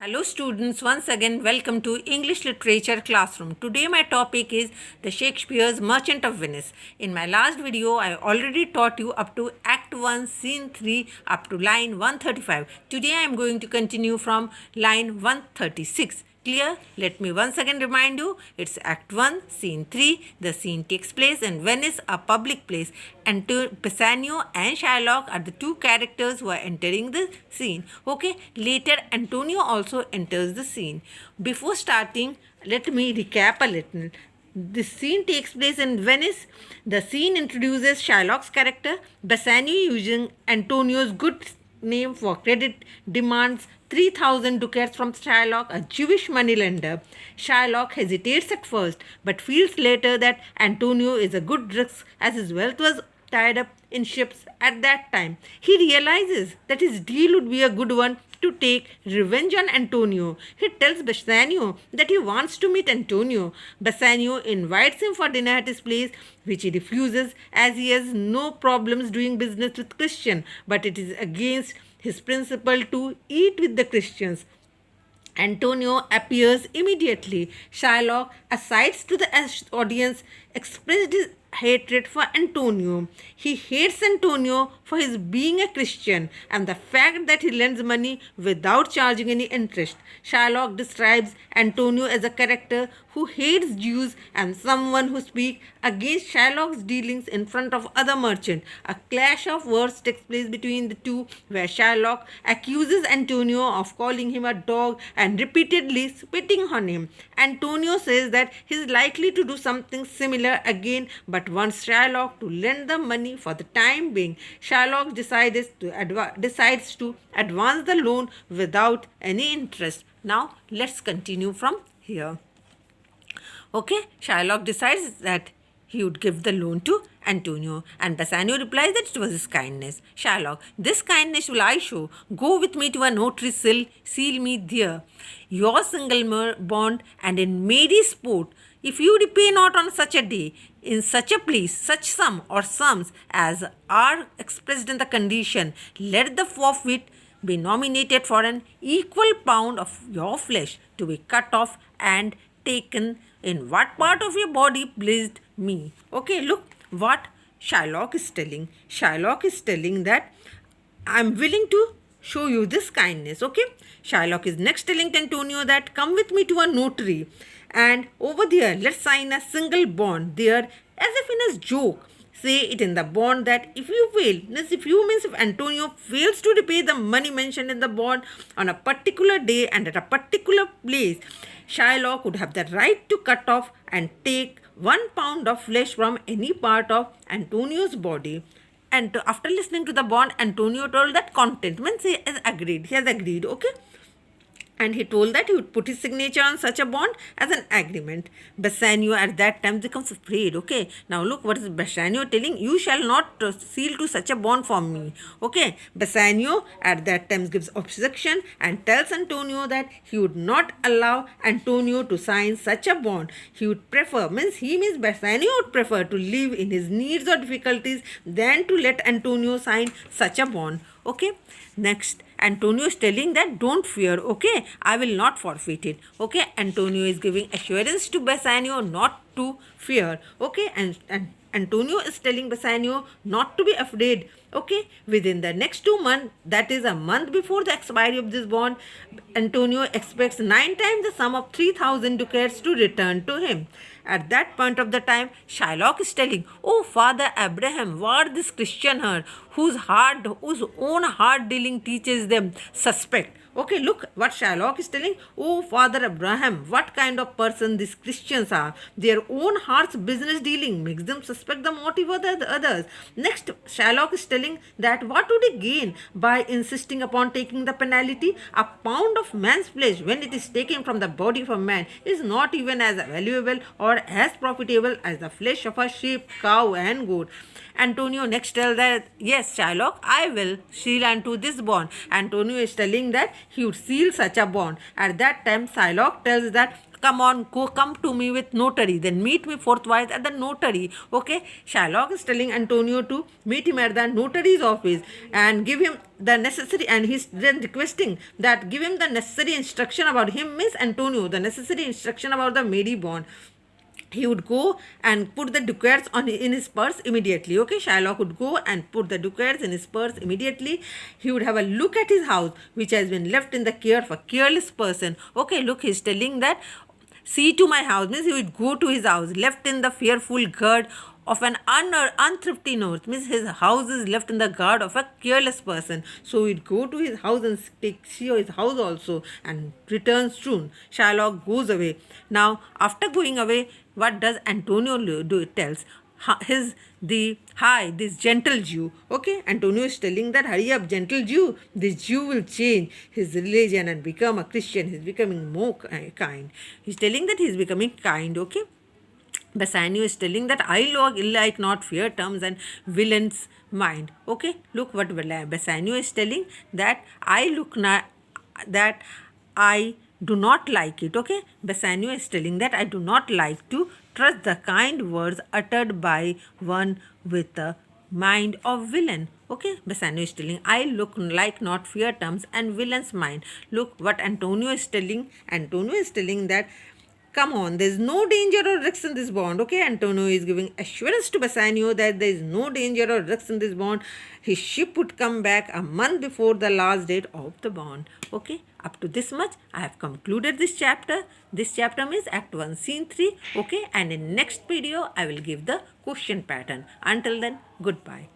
Hello students, once again welcome to English Literature Classroom. Today my topic is the Shakespeare's Merchant of Venice. In my last video I already taught you up to Act 1 Scene 3 up to line 135. Today I am going to continue from line 136. Clear? Let me once again remind you, it's Act 1, Scene 3. The scene takes place in Venice, a public place. And Bassanio and Shylock are the two characters who are entering the scene. Okay, later Antonio also enters the scene. Before starting, let me recap a little. This scene takes place in Venice. The scene introduces Shylock's character. Bassanio, using Antonio's good name for credit, demands 3,000 ducats from Shylock, a Jewish moneylender. Shylock hesitates at first, but feels later that Antonio is a good risk as his wealth was tied up in ships at that time. He realizes that his deal would be a good one to take revenge on Antonio. He tells Bassanio that he wants to meet Antonio. Bassanio invites him for dinner at his place, which he refuses as he has no problems doing business with Christian, but it is against his principle to eat with the Christians. Antonio appears immediately. Shylock, asides to the audience, expressed his hatred for Antonio. He hates Antonio for his being a Christian and the fact that he lends money without charging any interest. Shylock describes Antonio as a character who hates Jews and someone who speaks against Shylock's dealings in front of other merchants. A clash of words takes place between the two, where Shylock accuses Antonio of calling him a dog and repeatedly spitting on him. Antonio says that he is likely to do something similar again, but wants Shylock to lend the money for the time being. Shylock decides to advance the loan without any interest. Now let's continue from here. Okay, Shylock decides that he would give the loan to Antonio, and Bassanio replies that it was his kindness. Shylock, this kindness will I show. Go with me to a notary seal me there. Your single bond and in maid's sport, if you repay not on such a day, in such a place, such sum or sums as are expressed in the condition, let the forfeit be nominated for an equal pound of your flesh to be cut off and taken in what part of your body pleased me. Okay, look what Shylock is telling. Shylock is telling that I am willing to show you this kindness. Okay, Shylock is next telling Antonio that come with me to a notary and over there let's sign a single bond there, as if in a joke. Say it in the bond that if Antonio fails to repay the money mentioned in the bond on a particular day and at a particular place, Shylock would have the right to cut off and take 1 pound of flesh from any part of Antonio's body. And after listening to the bond, Antonio told that content means he has agreed. He has agreed, okay? And he told that he would put his signature on such a bond as an agreement. Bassanio at that time becomes afraid. Okay, now look what is Bassanio telling. You shall not seal to such a bond for me. Okay, Bassanio at that time gives objection and tells Antonio that he would not allow Antonio to sign such a bond. He would prefer, Bassanio would prefer to live in his needs or difficulties than to let Antonio sign such a bond. Okay, next Antonio is telling that don't fear, okay, I will not forfeit it. Okay, Antonio is giving assurance to Bassanio not to fear. Okay, and Antonio is telling Bassanio not to be afraid. Okay, within the next 2 months, that is a month before the expiry of this bond, Antonio expects 9 times the sum of 3,000 ducats to return to him. At that point of the time, Shylock is telling, oh, Father Abraham, what this Christian her, whose own hard dealing teaches them suspect. Okay, look what Shylock is telling. Oh, Father Abraham, what kind of person these Christians are. Their own heart's business dealing makes them suspect the motive of the others. Next, Shylock is telling that what would he gain by insisting upon taking the penalty? A pound of man's flesh, when it is taken from the body of a man, is not even as valuable or as profitable as the flesh of a sheep, cow, and goat. Antonio next tells that, yes, Shylock, I will seal unto this bond. Antonio is telling that he would seal such a bond. At that time, Shylock tells that come on, come to me with notary, then meet me forthwith at the notary. Okay, Shylock is telling Antonio to meet him at the notary's office and give him the necessary, and he's then requesting that give him the necessary instruction about him, Miss Antonio, the necessary instruction about the Mary bond. He would go and put the ducats in his purse immediately. Okay, Shylock would go and put the ducats in his purse immediately. He would have a look at his house, which has been left in the care of a careless person. Okay, look, he's telling that, see to my house, means he would go to his house, left in the fearful guard of an unthrifty nose, means his house is left in the guard of a careless person. So he'd go to his house and see his house also and returns soon. Shylock goes away. Now, after going away, what does Antonio do? It tells this gentle Jew. Okay, Antonio is telling that, hurry up, gentle Jew. This Jew will change his religion and become a Christian. He's becoming more kind. He's telling that he's becoming kind. Okay, Bassanio is telling that I like not fear terms and villain's mind. Okay, look what Bassanio is telling, that I do not like it. Okay, Bassanio is telling that I do not like to trust the kind words uttered by one with the mind of villain. Okay, Bassanio is telling I look like not fear terms and villain's mind. Look what Antonio is telling. Antonio is telling that, come on, there's no danger or risk in this bond. Okay, Antonio is giving assurance to Bassanio that there is no danger or risk in this bond. His ship would come back a month before the last date of the bond. Okay, up to this much, I have concluded this chapter. This chapter means Act 1, Scene 3. Okay, and in next video, I will give the question pattern. Until then, goodbye.